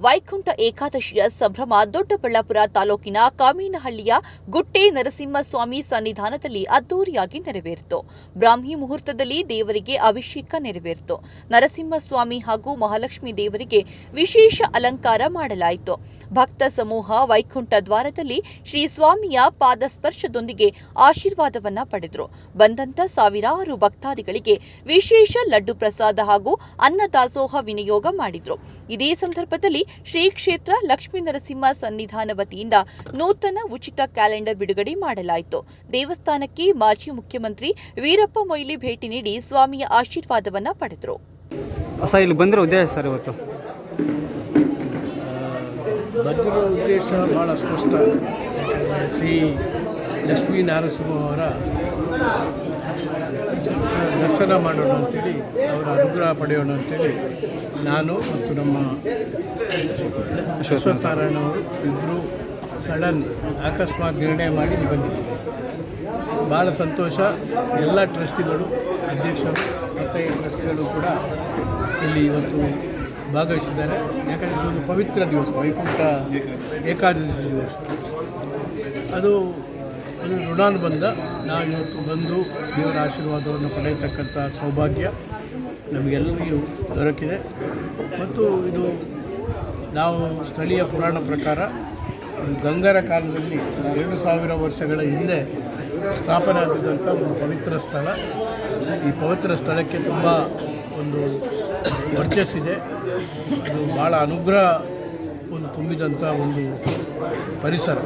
ವೈಕುಂಠ ಏಕಾದಶಿಯ ಸಂಭ್ರಮ ದೊಡ್ಡಬಳ್ಳಾಪುರ ತಾಲೂಕಿನ ಕಾಮೇನಹಳ್ಳಿಯ ಗುಟ್ಟೆ ನರಸಿಂಹಸ್ವಾಮಿ ಸನ್ನಿಧಾನದಲ್ಲಿ ಅದ್ದೂರಿಯಾಗಿ ನೆರವೇರಿತು. ಬ್ರಾಹ್ಮಿ ಮುಹೂರ್ತದಲ್ಲಿ ದೇವರಿಗೆ ಅಭಿಷೇಕ ನೆರವೇರಿತು. ನರಸಿಂಹಸ್ವಾಮಿ ಹಾಗೂ ಮಹಾಲಕ್ಷ್ಮಿ ದೇವರಿಗೆ ವಿಶೇಷ ಅಲಂಕಾರ ಮಾಡಲಾಯಿತು. ಭಕ್ತ ಸಮೂಹ ವೈಕುಂಠ ದ್ವಾರದಲ್ಲಿ ಶ್ರೀ ಸ್ವಾಮಿಯ ಪಾದಸ್ಪರ್ಶದೊಂದಿಗೆ ಆಶೀರ್ವಾದವನ್ನ ಪಡೆದರು. ಬಂದಂತ ಸಾವಿರಾರು ಭಕ್ತಾದಿಗಳಿಗೆ ವಿಶೇಷ ಲಡ್ಡು ಪ್ರಸಾದ ಹಾಗೂ ಅನ್ನದಾಸೋಹ ವಿನಿಯೋಗ ಮಾಡಿದ್ರು. ಇದೇ ಸಂದರ್ಭದಲ್ಲಿ ಶ್ರೀ ಕ್ಷೇತ್ರ ಲಕ್ಷ್ಮೀ ನರಸಿಂಹ ಸನ್ನಿಧಾನ ವತಿಯಿಂದ ನೂತನ ಉಚಿತ ಕ್ಯಾಲೆಂಡರ್ ಬಿಡುಗಡೆ ಮಾಡಲಾಯಿತು. ದೇವಸ್ಥಾನಕ್ಕೆ ಮಾಜಿ ಮುಖ್ಯಮಂತ್ರಿ ವೀರಪ್ಪ ಮೊಯ್ಲಿ ಭೇಟಿ ನೀಡಿ ಸ್ವಾಮಿಯ ಆಶೀರ್ವಾದವನ್ನ ಪಡೆದರು. ಇಲ್ಲಿ ಬಂದಿರೋ ಉದ್ದೇಶ ಸರ್, ಇವತ್ತು ಬಂದಿರೋ ಉದ್ದೇಶ ಭಾಳ ಸ್ಪಷ್ಟ. ಶ್ರೀ ಲಕ್ಷ್ಮೀ ನರಸಿಂಹವರ ದರ್ಶನ ಮಾಡೋಣ ಅಂತೇಳಿ, ಅವರ ಅನುಗ್ರಹ ಪಡೆಯೋಣ ಅಂತೇಳಿ ನಾನು ಮತ್ತು ನಮ್ಮ ಅಶ್ವತ್ಥನಾರಾಯಣ ಅವರು ಇಬ್ಬರು ಸಡನ್ ಅಕಸ್ಮಾತ್ ನಿರ್ಣಯ ಮಾಡಿ ಬಂದಿದ್ದೀವಿ. ಭಾಳ ಸಂತೋಷ. ಎಲ್ಲ ಟ್ರಸ್ಟಿಗಳು, ಅಧ್ಯಕ್ಷರು ಮತ್ತು ಟ್ರಸ್ಟಿಗಳು ಕೂಡ ಇಲ್ಲಿ ಇವತ್ತು ಭಾಗವಹಿಸಿದ್ದಾರೆ. ಯಾಕಂದರೆ ಇದೊಂದು ಪವಿತ್ರ ದಿವಸ, ವೈಕುಂಠ ಏಕಾದಶಿ ದಿವಸ. ಅದು ಋಣಾನುಬಂಧ. ನಾವು ಇವತ್ತು ಬಂದು ದೇವರ ಆಶೀರ್ವಾದವನ್ನು ಪಡೆಯತಕ್ಕಂಥ ಸೌಭಾಗ್ಯ ನಮಗೆಲ್ಲರಿಗೂ ದೊರಕಿದೆ. ಮತ್ತು ಇದು ನಾವು ಸ್ಥಳೀಯ ಪುರಾಣ ಪ್ರಕಾರ ಗಂಗರ ಕಾಲದಲ್ಲಿ 2000 ವರ್ಷಗಳ ಹಿಂದೆ ಸ್ಥಾಪನೆ ಆಗಿದ್ದಂಥ ಒಂದು ಪವಿತ್ರ ಸ್ಥಳ. ಈ ಪವಿತ್ರ ಸ್ಥಳಕ್ಕೆ ತುಂಬ ಒಂದು ವರ್ಚಸ್ಸಿದೆ. ಅದು ಭಾಳ ಅನುಗ್ರಹ ತುಂಬಿದಂಥ ಒಂದು ಪರಿಸರ.